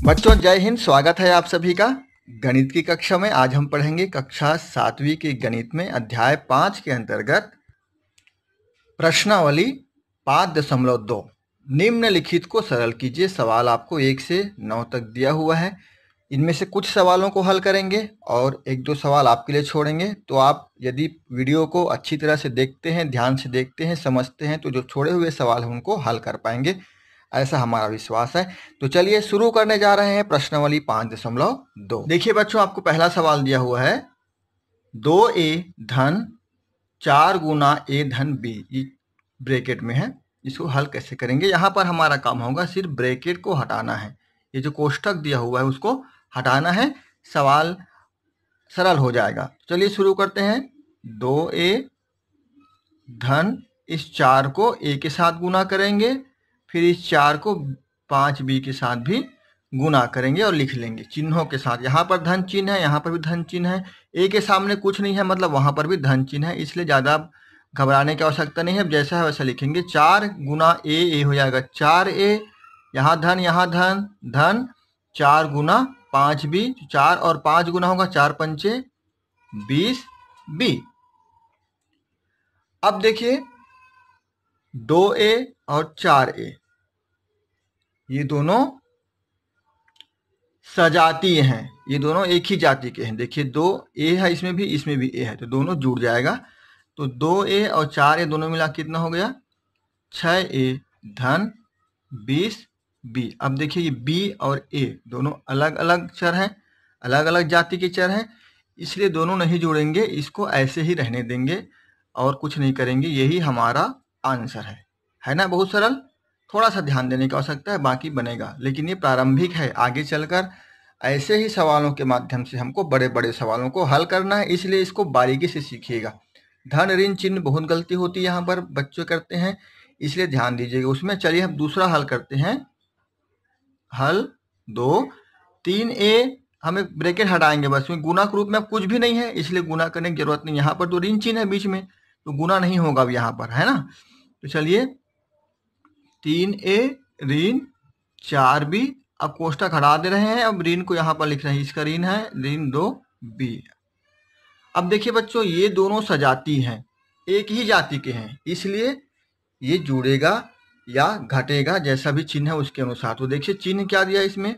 बच्चों जय हिंद, स्वागत है आप सभी का गणित की कक्षा में। आज हम पढ़ेंगे कक्षा 7वीं के गणित में अध्याय 5 के अंतर्गत प्रश्नावली 5.2। निम्नलिखित को सरल कीजिए। सवाल आपको 1 से 9 तक दिया हुआ है। इनमें से कुछ सवालों को हल करेंगे और 1-2 सवाल आपके लिए छोड़ेंगे। तो आप यदि वीडियो को अच्छी तरह से देखते हैं, ध्यान से देखते हैं, समझते हैं, तो जो छोड़े हुए सवाल हैं उनको हल कर पाएंगे, ऐसा हमारा विश्वास है। तो चलिए शुरू करने जा रहे हैं प्रश्नावली 5.2। देखिए बच्चों, आपको पहला सवाल दिया हुआ है 2a धन 4 गुना a धन b, ये ब्रैकेट में है। इसको हल कैसे करेंगे? यहाँ पर हमारा काम होगा सिर्फ ब्रैकेट को हटाना है। ये जो कोष्ठक दिया हुआ है उसको हटाना है, सवाल सरल हो जाएगा। चलिए शुरू करते हैं। 2a धन इस 4 को a के साथ गुना करेंगे, फिर इस 4 को 5b के साथ भी गुना करेंगे और लिख लेंगे चिन्हों के साथ। यहाँ पर धन चिन्ह है, यहाँ पर भी धन चिन्ह है। a के सामने कुछ नहीं है, मतलब वहाँ पर भी धन चिन्ह है, इसलिए ज़्यादा घबराने की आवश्यकता नहीं है। जैसा है वैसा लिखेंगे। 4 गुना a हो जाएगा 4a, यहाँ धन धन 4 गुना 5b, 4 और 5 गुना होगा 4 पंचे 20b। अब देखिए 2a और 4a ये दोनों सजातीय हैं, ये दोनों एक ही जाति के हैं। देखिए 2a है, इसमें भी a है, तो दोनों जुड़ जाएगा। तो 2a और 4a दोनों मिला कितना हो गया? 6a धन 20b। अब देखिए ये b और a दोनों अलग अलग चर हैं, अलग अलग जाति के चर हैं, इसलिए दोनों नहीं जुड़ेंगे। इसको ऐसे ही रहने देंगे और कुछ नहीं करेंगे। यही हमारा आंसर है ना? बहुत सरल। थोड़ा सा ध्यान देने की आवश्यकता है, बाकी बनेगा। लेकिन ये प्रारंभिक है, आगे चलकर ऐसे ही सवालों के माध्यम से हमको बड़े बड़े सवालों को हल करना है, इसलिए इसको बारीकी से सीखिएगा। धन ऋण चिन्ह बहुत गलती होती है यहाँ पर बच्चे करते हैं, इसलिए ध्यान दीजिएगा उसमें। चलिए हम दूसरा हल करते हैं। हल 2। 3a हमें ब्रैकेट हटाएंगे बस, में गुना के रूप में अब कुछ भी नहीं है, इसलिए गुना करने की जरूरत नहीं। यहाँ पर तो ऋण चिन्ह है बीच में, तो गुना नहीं होगा अब यहाँ पर, है ना? तो चलिए 3a ऋण 4b, अब कोष्ठक हटा दे रहे हैं, अब ऋण को यहाँ पर लिख रहे हैं। इसका ऋण है ऋण 2b। अब देखिए बच्चों, ये दोनों सजाती हैं, एक ही जाति के हैं, इसलिए ये जुड़ेगा या घटेगा जैसा भी चिन्ह है उसके अनुसार। तो देखिए चिन्ह क्या दिया इसमें,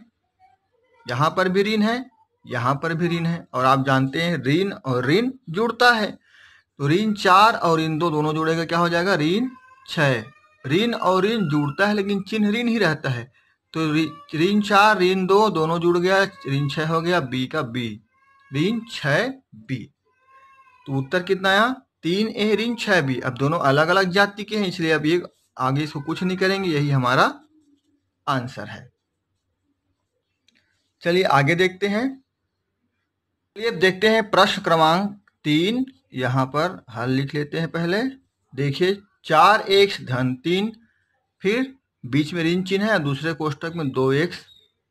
यहाँ पर भी ऋण है, यहाँ पर भी ऋण है, और आप जानते हैं ऋण और ऋण जुड़ता है। तो ऋण 4 और ऋण 2 दोनों जुड़ेगा, क्या हो जाएगा? ऋण 6। ऋण और ऋण जुड़ता है लेकिन चिन्ह ऋण ही रहता है, तो ऋण 4 ऋण 2 दोनों जुड़ गया, ऋण 6 हो गया, b का b, ऋण 6b। तो उत्तर कितना आया? 3a ऋण 6b। अब दोनों अलग अलग जाति के हैं, इसलिए अब ये आगे इसको कुछ नहीं करेंगे, यही हमारा आंसर है। चलिए आगे देखते हैं। चलिए देखते हैं प्रश्न क्रमांक 3। यहाँ पर हल लिख लेते हैं पहले। देखिए 4x धन 3, फिर बीच में ऋण चिन्ह है, दूसरे कोष्ठक में 2x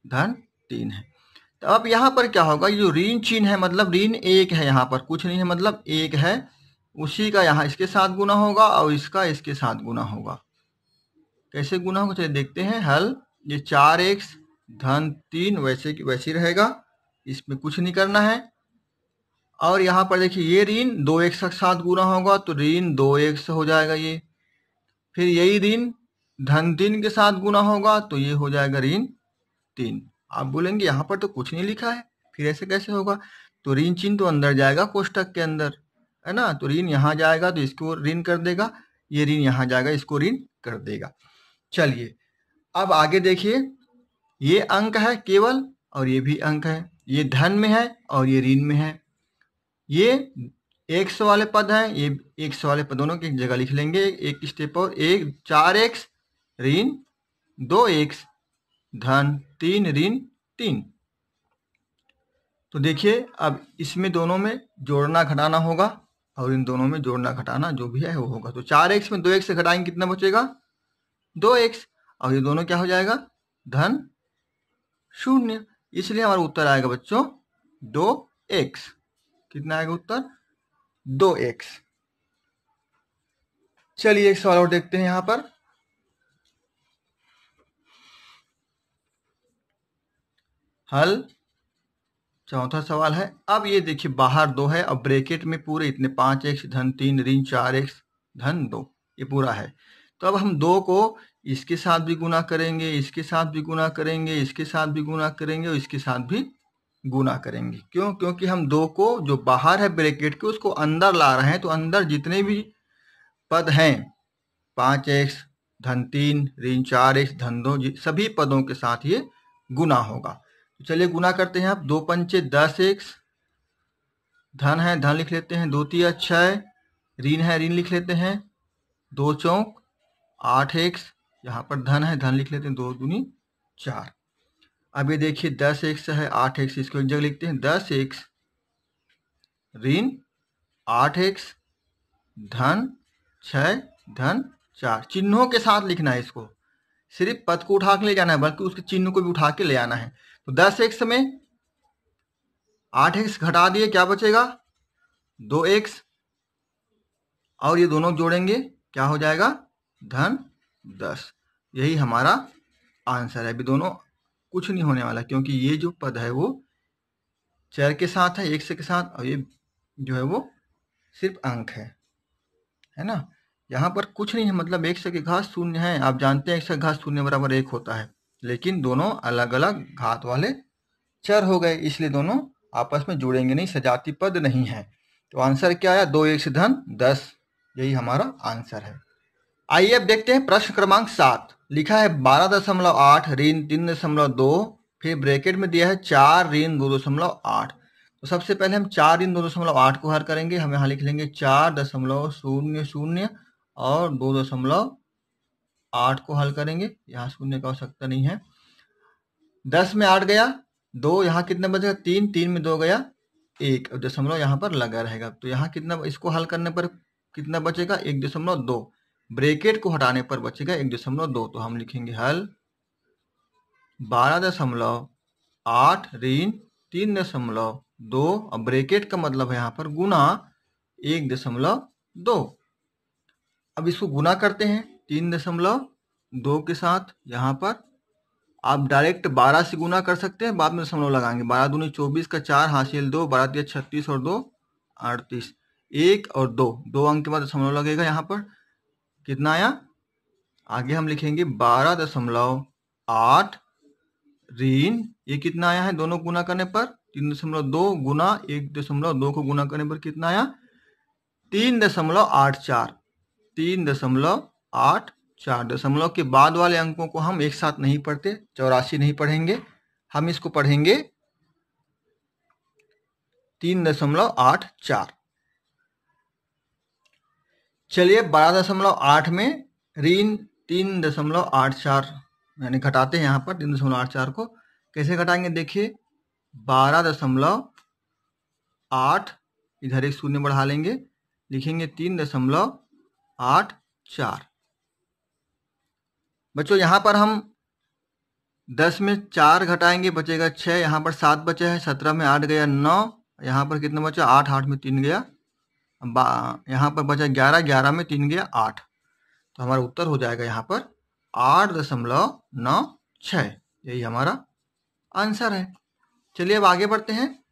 धन 3 है। तो अब यहाँ पर क्या होगा? ये जो ऋण चिन्ह है मतलब ऋण 1 है, यहाँ पर कुछ नहीं है, मतलब 1 है, उसी का यहाँ इसके साथ गुना होगा और इसका इसके साथ गुना होगा। कैसे गुना होगा चलिए देखते हैं। हल ये 4x धन 3 वैसे की वैसे रहेगा, इसमें कुछ नहीं करना है। और यहाँ पर देखिए ये ऋण 2x के साथ गुना होगा, तो ऋण 2x हो जाएगा ये। फिर यही ऋण धन 3 के साथ गुना होगा, तो ये हो जाएगा ऋण 3। आप बोलेंगे यहाँ पर तो कुछ नहीं लिखा है, फिर ऐसे कैसे होगा? तो ऋण चिन्ह तो अंदर जाएगा कोष्ठक के अंदर, है ना? तो ऋण यहाँ जाएगा तो इसको ऋण कर देगा, ये ऋण यहाँ जाएगा इसको ऋण कर देगा। चलिए अब आगे देखिए, ये अंक है केवल और ये भी अंक है, ये धन में है और ये ऋण में है। ये x वाले पद हैं, ये x वाले पद दोनों की जगह लिख लेंगे एक स्टेप और। 4x ऋण 2x धन 3 ऋण 3। तो देखिए अब इसमें दोनों में जोड़ना घटाना होगा और इन दोनों में जोड़ना घटाना जो भी है वो होगा। तो 4x में 2x से घटाएंगे कितना बचेगा? 2x, और ये दोनों क्या हो जाएगा? धन 0। इसलिए हमारा उत्तर आएगा बच्चों 2x। कितना आएगा उत्तर? 2x। चलिए एक सवाल और देखते हैं यहाँ पर। हल। चौथा सवाल है, अब ये देखिए बाहर 2 है और ब्रैकेट में पूरे इतने 5x धन 3 ऋण 4x धन 2, ये पूरा है। तो अब हम 2 को इसके साथ भी गुना करेंगे, इसके साथ भी गुना करेंगे, इसके साथ भी गुना करेंगे और इसके साथ भी गुना करेंगे। क्यों? क्योंकि हम 2 को जो बाहर है ब्रैकेट के उसको अंदर ला रहे हैं, तो अंदर जितने भी पद हैं 5x धन 3 ऋण 4x धन 2 सभी पदों के साथ ये गुना होगा। तो चलिए गुना करते हैं। आप 2 पंचे 10x, धन है धन लिख लेते हैं, 2 तिया 6, ऋण है ऋण लिख लेते हैं, 2 चौक 8x, यहाँ पर धन है धन लिख लेते हैं, 2 दूनी 4। अब ये देखिए 10x है 8x, इसको एक जगह लिखते हैं, 10x ऋण 8x धन 6 धन 4। चिन्हों के साथ लिखना है इसको, सिर्फ पद को उठा के ले जाना है बल्कि उसके चिन्ह को भी उठा के ले आना है। तो 10x में 8x घटा दिए, क्या बचेगा? 2x, और ये दोनों जोड़ेंगे क्या हो जाएगा? धन 10। यही हमारा आंसर है। अभी दोनों कुछ नहीं होने वाला क्योंकि ये जो पद है वो चर के साथ है, x के साथ, और ये जो है वो सिर्फ अंक है ना। यहाँ पर कुछ नहीं है, मतलब x की घात 0 है। आप जानते हैं x का घात 0 बराबर 1 होता है, लेकिन दोनों अलग अलग घात वाले चर हो गए, इसलिए दोनों आपस में जुड़ेंगे नहीं, सजाती पद नहीं है। तो आंसर क्या आया? 2x धन 10, यही हमारा आंसर है। आइए अब देखते हैं प्रश्न क्रमांक 7। लिखा है 12.8 ऋण 3.2, फिर ब्रैकेट में दिया है 4 ऋण 2.8। तो सबसे पहले हम 4 ऋण 2.8 को हल करेंगे। हम यहाँ लिख लेंगे 4.00 और 2.8 को हल करेंगे। यहाँ शून्य का आवश्यकता नहीं है। 10 में 8 गया, 2 यहाँ कितना बचेगा? 3, 3 में 2 गया 1, और दशमलव यहाँ पर लगा रहेगा। तो यहाँ कितना, इसको हल करने पर कितना बचेगा? 1.2। ब्रैकेट को हटाने पर बचेगा 1.2। तो हम लिखेंगे हल 12.8 ऋण 3.2, और ब्रैकेट का मतलब है यहाँ पर गुना 1.2। अब इसको गुना करते हैं 3.2 के साथ। यहाँ पर आप डायरेक्ट 12 से गुना कर सकते हैं, बाद में दशमलव लगाएंगे। 12 दूनी 24 का 4 हासिल 2, 12 दिया 36 और 2 38, 1 और 2 अंक के बाद दशमलव लगेगा। यहाँ पर कितना आया? आगे हम लिखेंगे 12.8 ऋण, ये कितना आया है दोनों गुना करने पर? 3.2 गुना 1.2 को गुना करने पर कितना आया? 3.84। 3.84। दशमलव के बाद वाले अंकों को हम एक साथ नहीं पढ़ते, 84 नहीं पढ़ेंगे, हम इसको पढ़ेंगे 3.84। चलिए 12.8 में ऋण 3.84 यानी घटाते हैं। यहाँ पर 3.84 को कैसे घटाएंगे? देखिए 12.8, इधर एक शून्य बढ़ा लेंगे, लिखेंगे 3.84। बच्चों यहाँ पर हम 10 में 4 घटाएंगे, बचेगा 6, यहाँ पर 7 बचा है, 17 में 8 गया 9, यहाँ पर कितना बचा? 8, 8 में 3 गया, यहाँ पर बचा 11, 11 में 3 गया 8। तो हमारा उत्तर हो जाएगा यहाँ पर 8.96, यही हमारा आंसर है। चलिए अब आगे बढ़ते हैं।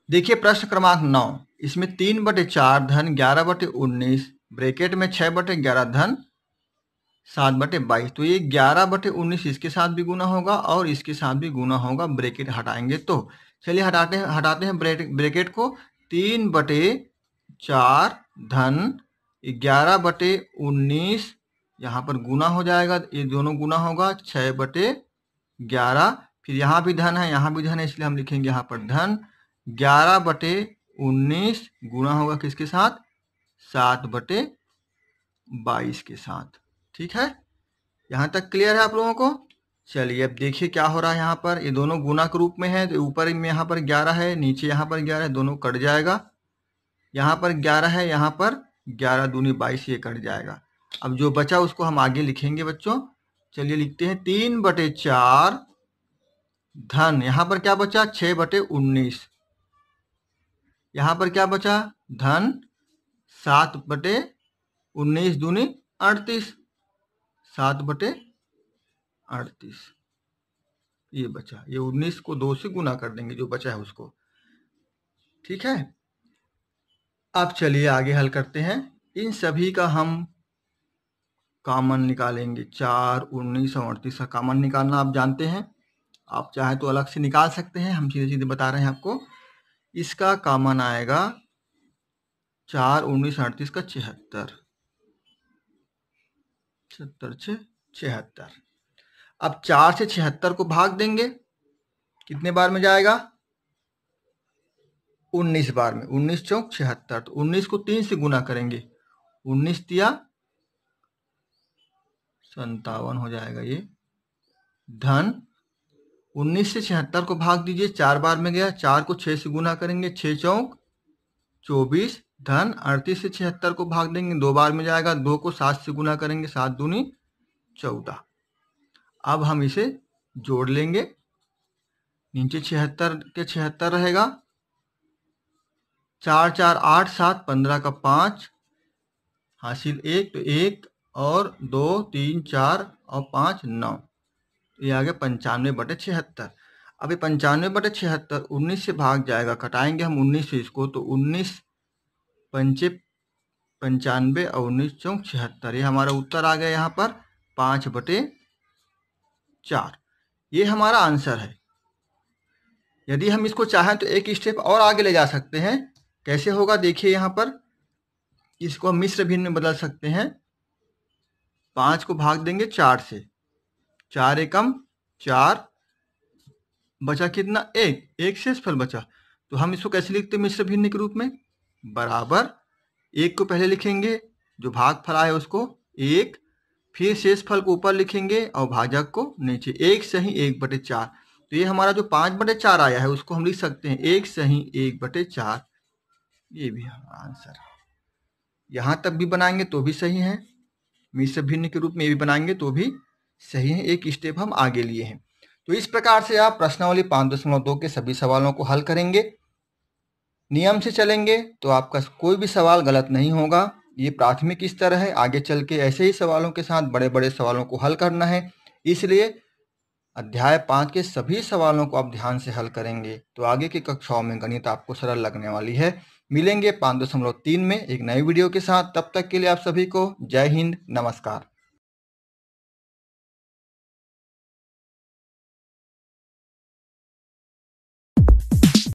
देखिए प्रश्न क्रमांक 9, इसमें 3/4 धन 11/19, ब्रैकेट में 6/11 धन 7/22। तो ये 11/19 इसके साथ भी गुना होगा और इसके साथ भी गुना होगा, ब्रैकेट हटाएंगे तो। चलिए हटाते हैं ब्रैकेट को। 3/4 धन 11/19, यहाँ पर गुना हो जाएगा, ये दोनों गुना होगा 6/11। फिर यहाँ भी धन है, यहाँ भी धन है, इसलिए हम लिखेंगे यहाँ पर धन 11/19 गुना होगा किसके साथ? 7/22 के साथ। ठीक है, यहाँ तक क्लियर है आप लोगों को? चलिए अब देखिए क्या हो रहा है। यहाँ पर ये दोनों गुना के रूप में है, तो ऊपर में यहाँ पर 11 है, नीचे यहाँ पर 11 है, दोनों कट जाएगा। यहाँ पर 11 है, यहाँ पर 11 दूनी 22, ये कट जाएगा। अब जो बचा उसको हम आगे लिखेंगे बच्चों। चलिए लिखते हैं 3/4 धन, यहाँ पर क्या बचा? 6/19, यहाँ पर क्या बचा? धन 7/19 दूनी 38, 7/38। ये बचा, ये 19 को 2 से गुना कर देंगे जो बचा है उसको। ठीक है, अब चलिए आगे हल करते हैं। इन सभी का हम कॉमन निकालेंगे। 4, 19 और 38 का कॉमन निकालना आप जानते हैं, आप चाहे तो अलग से निकाल सकते हैं, हम सीधे सीधे बता रहे हैं आपको। इसका कॉमन आएगा 4, 19, 38 का 76, 76, 76। अब 4 से 76 को भाग देंगे, कितने बार में जाएगा? 19 बार में। 19 चौक 76, तो 19 को 3 से गुना करेंगे, 19 तिया 57 हो जाएगा ये, धन 19 से 76 को भाग दीजिए, 4 बार में गया, 4 को 6 से गुना करेंगे, 6 चौक 24, धन 38 से 76 को भाग देंगे, 2 बार में जाएगा, 2 को 7 से गुना करेंगे, 7 दूनी 14। अब हम इसे जोड़ लेंगे, नीचे 76 के 76 रहेगा, 4 4 8 7, 15 का 5 हासिल 1, तो 1 और 2 3 4 और 5 9, ये आ गया 95/76। अब ये 95/76 19 से भाग जाएगा, कटाएंगे हम 19 से इसको, तो 19 पंचे 95 और 19 चौक 76, ये हमारा उत्तर आ गया यहाँ पर 5/4। ये हमारा आंसर है। यदि हम इसको चाहें तो एक स्टेप और आगे ले जा सकते हैं। कैसे होगा देखिए, यहाँ पर इसको हम मिश्र भिन्न में बदल सकते हैं। 5 को भाग देंगे 4 से, 4 एकम 4, बचा कितना? 1, एक शेषफल बचा, तो हम इसको कैसे लिखते हैं मिश्र भिन्न के रूप में? बराबर 1 को पहले लिखेंगे, जो भागफल आया उसको 1, फिर शेषफल को ऊपर लिखेंगे और भाजक को नीचे, 1 सही 1/4। तो ये हमारा जो 5/4 आया है उसको हम लिख सकते हैं 1 सही 1/4। ये भी हमारा आंसर है। यहाँ तक भी बनाएंगे तो भी सही है, मिश्र भिन्न के रूप में ये भी बनाएंगे तो भी सही है, एक स्टेप हम आगे लिए हैं। तो इस प्रकार से आप प्रश्नावली 5.2 के सभी सवालों को हल करेंगे। नियम से चलेंगे तो आपका कोई भी सवाल गलत नहीं होगा। ये प्राथमिक स्तर है, आगे चल के ऐसे ही सवालों के साथ बड़े बड़े सवालों को हल करना है, इसलिए अध्याय 5 के सभी सवालों को आप ध्यान से हल करेंगे तो आगे की कक्षाओं में गणित आपको सरल लगने वाली है। मिलेंगे 5.3 में एक नई वीडियो के साथ, तब तक के लिए आप सभी को जय हिंद, नमस्कार।